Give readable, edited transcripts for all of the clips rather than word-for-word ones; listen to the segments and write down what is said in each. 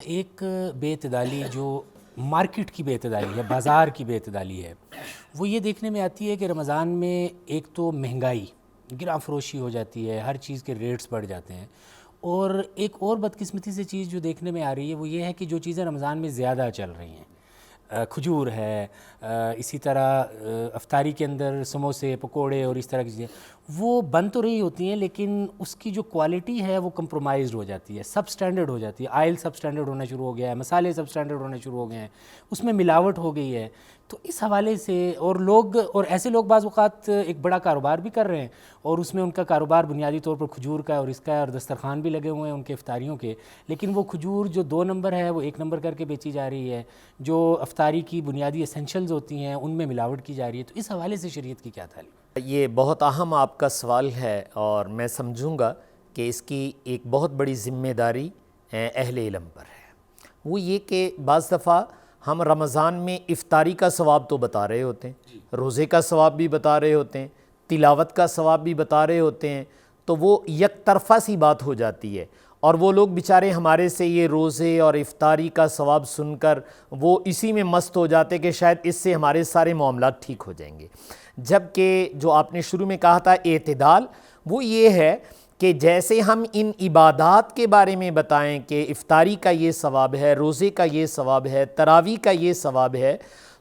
ایک بے اعتدالی جو مارکیٹ کی بے اعتدالی ہے، بازار کی بے اعتدالی ہے، وہ یہ دیکھنے میں آتی ہے کہ رمضان میں ایک تو مہنگائی گراں فروشی ہو جاتی ہے، ہر چیز کے ریٹس بڑھ جاتے ہیں، اور ایک اور بدقسمتی سے چیز جو دیکھنے میں آ رہی ہے وہ یہ ہے کہ جو چیزیں رمضان میں زیادہ چل رہی ہیں، کھجور ہے، اسی طرح افطاری کے اندر سموسے پکوڑے اور اس طرح کی چیزیں وہ بن تو رہی ہوتی ہیں، لیکن اس کی جو کوالٹی ہے وہ کمپرومائزڈ ہو جاتی ہے، سب سٹینڈرڈ ہو جاتی ہے، آئل سب سٹینڈرڈ ہونا شروع ہو گیا ہے، مسالے سب سٹینڈرڈ ہونا شروع ہو گئے ہیں، اس میں ملاوٹ ہو گئی ہے۔ تو اس حوالے سے اور ایسے لوگ بعض اوقات ایک بڑا کاروبار بھی کر رہے ہیں، اور اس میں ان کا کاروبار بنیادی طور پر کھجور کا اور اس کا، اور دسترخوان بھی لگے ہوئے ہیں ان کے افطاریوں کے، لیکن وہ کھجور جو 2 نمبر ہے وہ 1 نمبر کر کے بیچی جا رہی ہے، جو افطاری کی بنیادی اسینشلز ہوتی ہیں ان میں ملاوٹ کی جا رہی ہے۔ تو اس حوالے سے شریعت کی کیا تعلیم؟ یہ بہت اہم آپ کا سوال ہے، اور میں سمجھوں گا کہ اس کی ایک بہت بڑی ذمہ داری اہل علم پر ہے۔ وہ یہ کہ بعض دفعہ ہم رمضان میں افطاری کا ثواب تو بتا رہے ہوتے ہیں، روزے کا ثواب بھی بتا رہے ہوتے ہیں، تلاوت کا ثواب بھی بتا رہے ہوتے ہیں، تو وہ یک طرفہ سی بات ہو جاتی ہے، اور وہ لوگ بیچارے ہمارے سے یہ روزے اور افطاری کا ثواب سن کر وہ اسی میں مست ہو جاتے کہ شاید اس سے ہمارے سارے معاملات ٹھیک ہو جائیں گے۔ جبکہ جو آپ نے شروع میں کہا تھا اعتدال، وہ یہ ہے کہ جیسے ہم ان عبادات کے بارے میں بتائیں کہ افطاری کا یہ ثواب ہے، روزے کا یہ ثواب ہے، تراویح کا یہ ثواب ہے،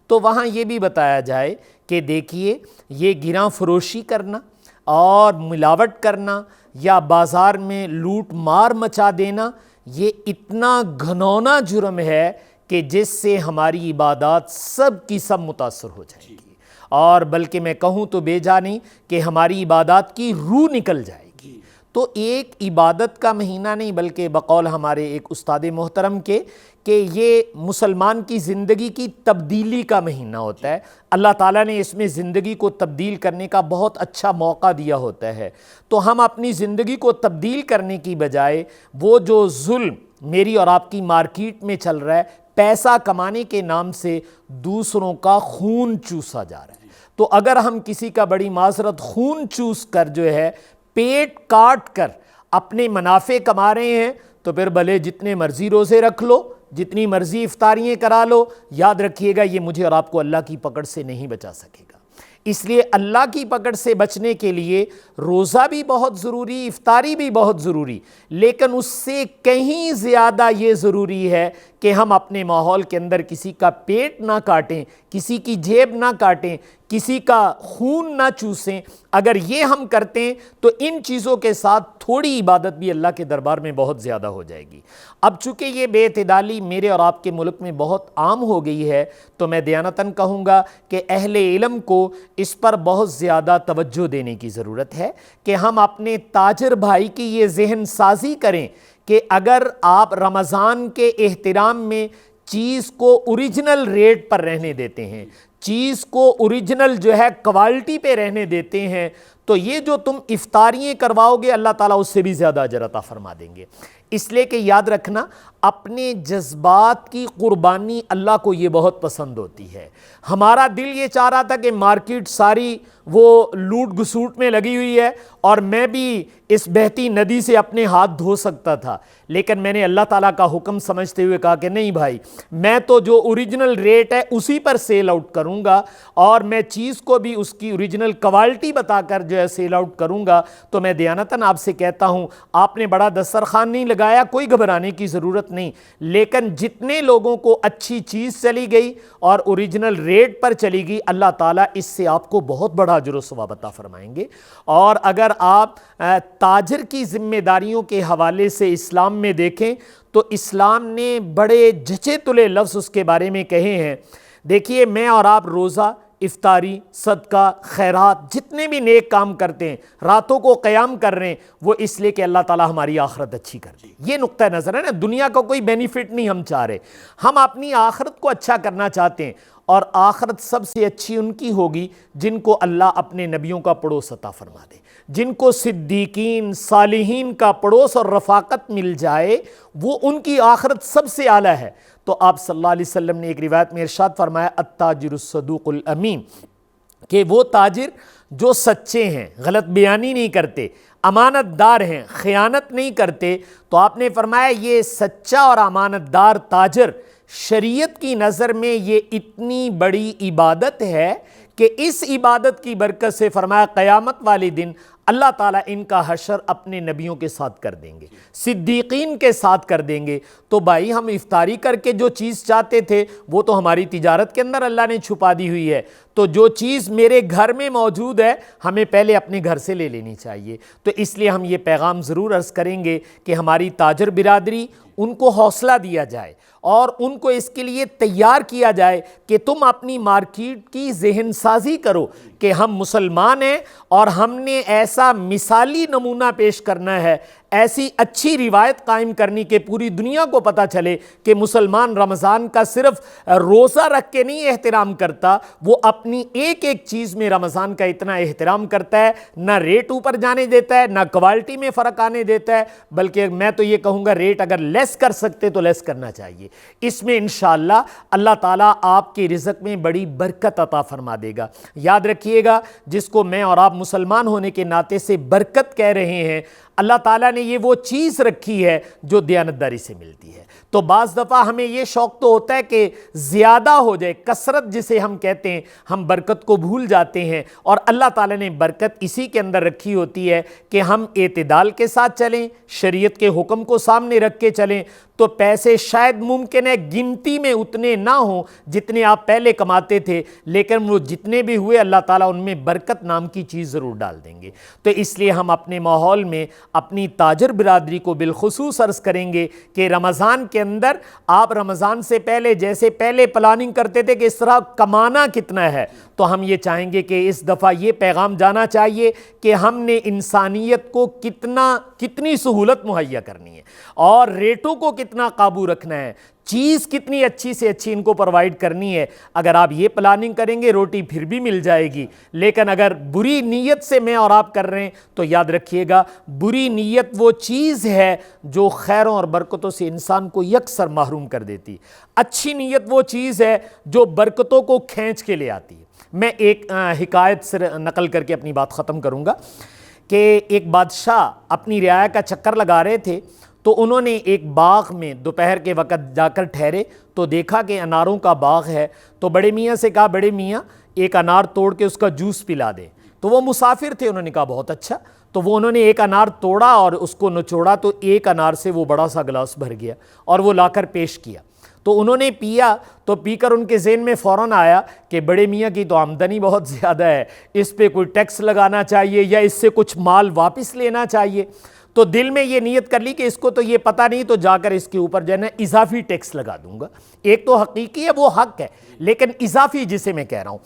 تو وہاں یہ بھی بتایا جائے کہ دیکھیے یہ گراں فروشی کرنا اور ملاوٹ کرنا یا بازار میں لوٹ مار مچا دینا، یہ اتنا گھنونا جرم ہے کہ جس سے ہماری عبادات سب کی سب متاثر ہو جائیں گی، اور بلکہ میں کہوں تو بے جا نہیں کہ ہماری عبادات کی روح نکل جائے گی۔ تو ایک عبادت کا مہینہ نہیں، بلکہ بقول ہمارے ایک استاد محترم کے کہ یہ مسلمان کی زندگی کی تبدیلی کا مہینہ ہوتا ہے۔ اللہ تعالیٰ نے اس میں زندگی کو تبدیل کرنے کا بہت اچھا موقع دیا ہوتا ہے، تو ہم اپنی زندگی کو تبدیل کرنے کی بجائے وہ جو ظلم میری اور آپ کی مارکیٹ میں چل رہا ہے، پیسہ کمانے کے نام سے دوسروں کا خون چوسا جا رہا ہے، تو اگر ہم کسی کا بڑی معذرت خون چوس کر جو ہے پیٹ کاٹ کر اپنے منافع کما رہے ہیں، تو پھر بھلے جتنے مرضی روزے رکھ لو، جتنی مرضی افطاریاں کرا لو، یاد رکھیے گا یہ مجھے اور آپ کو اللہ کی پکڑ سے نہیں بچا سکے گا۔ اس لیے اللہ کی پکڑ سے بچنے کے لیے روزہ بھی بہت ضروری، افطاری بھی بہت ضروری، لیکن اس سے کہیں زیادہ یہ ضروری ہے کہ ہم اپنے ماحول کے اندر کسی کا پیٹ نہ کاٹیں، کسی کی جیب نہ کاٹیں، کسی کا خون نہ چوسیں۔ اگر یہ ہم کرتے ہیں تو ان چیزوں کے ساتھ تھوڑی عبادت بھی اللہ کے دربار میں بہت زیادہ ہو جائے گی۔ اب چونکہ یہ بے اعتدالی میرے اور آپ کے ملک میں بہت عام ہو گئی ہے، تو میں دیانتاً کہوں گا کہ اہل علم کو اس پر بہت زیادہ توجہ دینے کی ضرورت ہے کہ ہم اپنے تاجر بھائی کی یہ ذہن سازی کریں کہ اگر آپ رمضان کے احترام میں چیز کو اوریجنل ریٹ پر رہنے دیتے ہیں، چیز کو اوریجنل جو ہے کوالٹی پہ رہنے دیتے ہیں، تو یہ جو تم افطاریاں کرواؤ گے اللہ تعالیٰ اس سے بھی زیادہ اجر عطا فرما دیں گے۔ اس لیے کہ یاد رکھنا، اپنے جذبات کی قربانی اللہ کو یہ بہت پسند ہوتی ہے۔ ہمارا دل یہ چاہ رہا تھا کہ مارکیٹ ساری وہ لوٹ گسوٹ میں لگی ہوئی ہے اور میں بھی اس بہتی ندی سے اپنے ہاتھ دھو سکتا تھا، لیکن میں نے اللہ تعالیٰ کا حکم سمجھتے ہوئے کہا کہ نہیں بھائی، میں تو جو اوریجنل ریٹ ہے اسی پر سیل آؤٹ کروں گا، اور میں چیز کو بھی اس کی اوریجنل کوالٹی بتا کر جو ہے سیل آؤٹ کروں گا۔ تو میں دیانتاً آپ سے کہتا ہوں، آپ نے بڑا دسترخوان نہیں لگایا، کوئی گھبرانے کی ضرورت نہیں، لیکن جتنے لوگوں کو اچھی چیز چلی گئی اور اوریجنل ریٹ پر چلی گئی، اللہ تعالیٰ اس سے آپ کو بہت بڑا اجر و ثواب عطا فرمائیں گے۔ اور اگر آپ تاجر کی ذمہ داریوں کے حوالے سے اسلام میں دیکھیں تو اسلام نے بڑے جچے تلے لفظ اس کے بارے میں کہے ہیں۔ دیکھیے، میں اور آپ روزہ، افطاری، صدقہ، خیرات، جتنے بھی نیک کام کرتے ہیں، راتوں کو قیام کر رہے ہیں، وہ اس لیے کہ اللہ تعالیٰ ہماری آخرت اچھی کر دے۔ یہ نقطہ نظر ہے نا، دنیا کا کوئی بینیفٹ نہیں ہم چاہ رہے، ہم اپنی آخرت کو اچھا کرنا چاہتے ہیں، اور آخرت سب سے اچھی ان کی ہوگی جن کو اللہ اپنے نبیوں کا پڑوس عطا فرما دے، جن کو صدیقین، صالحین کا پڑوس اور رفاقت مل جائے، وہ ان کی آخرت سب سے اعلیٰ ہے۔ تو آپ صلی اللہ علیہ وسلم نے ایک روایت میں ارشاد فرمایا التاجر الصدوق الامین، کہ وہ تاجر جو سچے ہیں، غلط بیانی نہیں کرتے، امانت دار ہیں، خیانت نہیں کرتے، تو آپ نے فرمایا یہ سچا اور امانت دار تاجر شریعت کی نظر میں یہ اتنی بڑی عبادت ہے کہ اس عبادت کی برکت سے فرمایا قیامت والے دن اللہ تعالیٰ ان کا حشر اپنے نبیوں کے ساتھ کر دیں گے، صدیقین کے ساتھ کر دیں گے۔ تو بھائی ہم افطاری کر کے جو چیز چاہتے تھے وہ تو ہماری تجارت کے اندر اللہ نے چھپا دی ہوئی ہے، تو جو چیز میرے گھر میں موجود ہے ہمیں پہلے اپنے گھر سے لے لینی چاہیے۔ تو اس لیے ہم یہ پیغام ضرور عرض کریں گے کہ ہماری تاجر برادری، ان کو حوصلہ دیا جائے اور ان کو اس کے لیے تیار کیا جائے کہ تم اپنی مارکیٹ کی ذہن سازی کرو کہ ہم مسلمان ہیں اور ہم نے ایسا مثالی نمونہ پیش کرنا ہے، ایسی اچھی روایت قائم کرنی کہ پوری دنیا کو پتہ چلے کہ مسلمان رمضان کا صرف روزہ رکھ کے نہیں احترام کرتا، وہ اپنی ایک ایک چیز میں رمضان کا اتنا احترام کرتا ہے، نہ ریٹ اوپر جانے دیتا ہے، نہ کوالٹی میں فرق آنے دیتا ہے، بلکہ میں تو یہ کہوں گا ریٹ اگر لیس کر سکتے تو لیس کرنا چاہیے۔ اس میں انشاءاللہ اللہ تعالیٰ آپ کے رزق میں بڑی برکت عطا فرما دے گا۔ یاد رکھیے گا، جس کو میں اور آپ مسلمان ہونے کے ناطے سے برکت کہہ رہے ہیں، اللہ تعالیٰ نے یہ وہ چیز رکھی ہے جو دیانتداری سے ملتی ہے۔ تو بعض دفعہ ہمیں یہ شوق تو ہوتا ہے کہ زیادہ ہو جائے، کثرت جسے ہم کہتے ہیں، ہم برکت کو بھول جاتے ہیں، اور اللہ تعالیٰ نے برکت اسی کے اندر رکھی ہوتی ہے کہ ہم اعتدال کے ساتھ چلیں، شریعت کے حکم کو سامنے رکھ کے چلیں، تو پیسے شاید ممکن ہے گنتی میں اتنے نہ ہوں جتنے آپ پہلے کماتے تھے، لیکن وہ جتنے بھی ہوئے اللہ تعالیٰ ان میں برکت نام کی چیز ضرور ڈال دیں گے۔ تو اس لیے ہم اپنے ماحول میں اپنی تاجر برادری کو بالخصوص عرض کریں گے کہ رمضان کے اندر آپ رمضان سے پہلے جیسے پہلے پلاننگ کرتے تھے کہ اس طرح کمانا کتنا ہے، تو ہم یہ چاہیں گے کہ اس دفعہ یہ پیغام جانا چاہیے کہ ہم نے انسانیت کو کتنی سہولت مہیا کرنی ہے اور ریٹوں کو کتنا قابو رکھنا ہے، چیز کتنی اچھی سے اچھی ان کو پرووائڈ کرنی ہے۔ اگر آپ یہ پلاننگ کریں گے روٹی پھر بھی مل جائے گی، لیکن اگر بری نیت سے میں اور آپ کر رہے ہیں تو یاد رکھیے گا بری نیت وہ چیز ہے جو خیروں اور برکتوں سے انسان کو یکسر محروم کر دیتی، اچھی نیت وہ چیز ہے جو برکتوں کو کھینچ کے لے آتی ہے۔ میں ایک حکایت سے نقل کر کے اپنی بات ختم کروں گا کہ ایک بادشاہ اپنی رعایا کا چکر لگا رہے تھے، تو انہوں نے ایک باغ میں دوپہر کے وقت جا کر ٹھہرے تو دیکھا کہ اناروں کا باغ ہے، تو بڑے میاں سے کہا بڑے میاں ایک انار توڑ کے اس کا جوس پلا دیں۔ تو وہ مسافر تھے، انہوں نے کہا بہت اچھا۔ تو وہ انہوں نے ایک انار توڑا اور اس کو نچوڑا تو ایک انار سے وہ بڑا سا گلاس بھر گیا اور وہ لا کر پیش کیا۔ تو انہوں نے پیا، تو پی کر ان کے ذہن میں فوراً آیا کہ بڑے میاں کی تو آمدنی بہت زیادہ ہے، اس پہ کوئی ٹیکس لگانا چاہیے یا اس سے کچھ مال واپس لینا چاہیے۔ تو دل میں یہ نیت کر لی کہ اس کو تو یہ پتہ نہیں، تو جا کر اس کے اوپر جو ہے نا اضافی ٹیکس لگا دوں گا۔ ایک تو حقیقی ہے وہ حق ہے، لیکن اضافی جسے میں کہہ رہا ہوں۔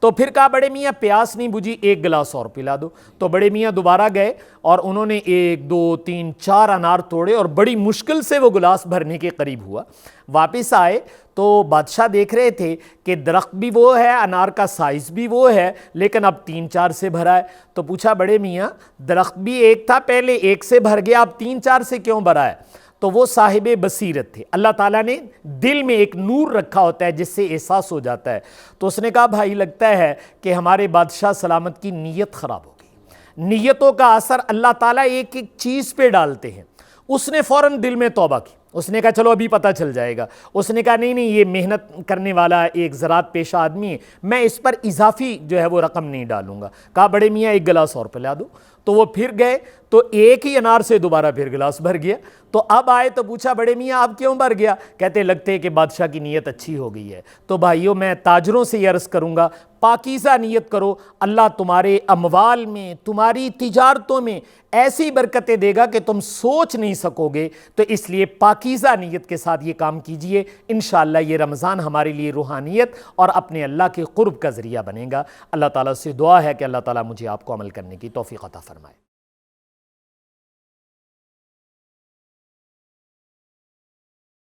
تو پھر کہا بڑے میاں پیاس نہیں بجھی، ایک گلاس اور پلا دو۔ تو بڑے میاں دوبارہ گئے اور انہوں نے 1 2 3 4 انار توڑے اور بڑی مشکل سے وہ گلاس بھرنے کے قریب ہوا۔ واپس آئے تو بادشاہ دیکھ رہے تھے کہ درخت بھی وہ ہے، انار کا سائز بھی وہ ہے، لیکن اب 3 4 سے بھرا ہے۔ تو پوچھا بڑے میاں درخت بھی ایک تھا، پہلے 1 سے بھر گیا، اب 3 4 سے کیوں بھرا ہے؟ تو وہ صاحب بصیرت تھے، اللہ تعالیٰ نے دل میں ایک نور رکھا ہوتا ہے جس سے احساس ہو جاتا ہے۔ تو اس نے کہا بھائی لگتا ہے کہ ہمارے بادشاہ سلامت کی نیت خراب ہو گئی، نیتوں کا اثر اللہ تعالیٰ ایک ایک چیز پہ ڈالتے ہیں۔ اس نے فوراً دل میں توبہ کی، اس نے کہا چلو ابھی پتہ چل جائے گا۔ اس نے کہا نہیں یہ محنت کرنے والا ایک زراعت پیشہ آدمی ہے، میں اس پر اضافی جو ہے وہ رقم نہیں ڈالوں گا۔ کہا بڑے میاں ایک گلاس اور پلا دو۔ تو وہ پھر گئے تو ایک ہی انار سے دوبارہ پھر گلاس بھر گیا۔ تو اب آئے تو پوچھا بڑے میاں اب کیوں بھر گیا؟ کہتے لگتے کہ بادشاہ کی نیت اچھی ہو گئی ہے۔ تو بھائیوں میں تاجروں سے یہ عرض کروں گا پاکیزہ نیت کرو، اللہ تمہارے اموال میں تمہاری تجارتوں میں ایسی برکتیں دے گا کہ تم سوچ نہیں سکو گے۔ تو اس لیے پاکیزہ نیت کے ساتھ یہ کام کیجئے، انشاءاللہ یہ رمضان ہمارے لیے روحانیت اور اپنے اللہ کے قرب کا ذریعہ بنے گا۔ اللہ تعالیٰ سے دعا ہے کہ اللہ تعالیٰ مجھے آپ کو عمل کرنے کی توفیق عطا فرمائے۔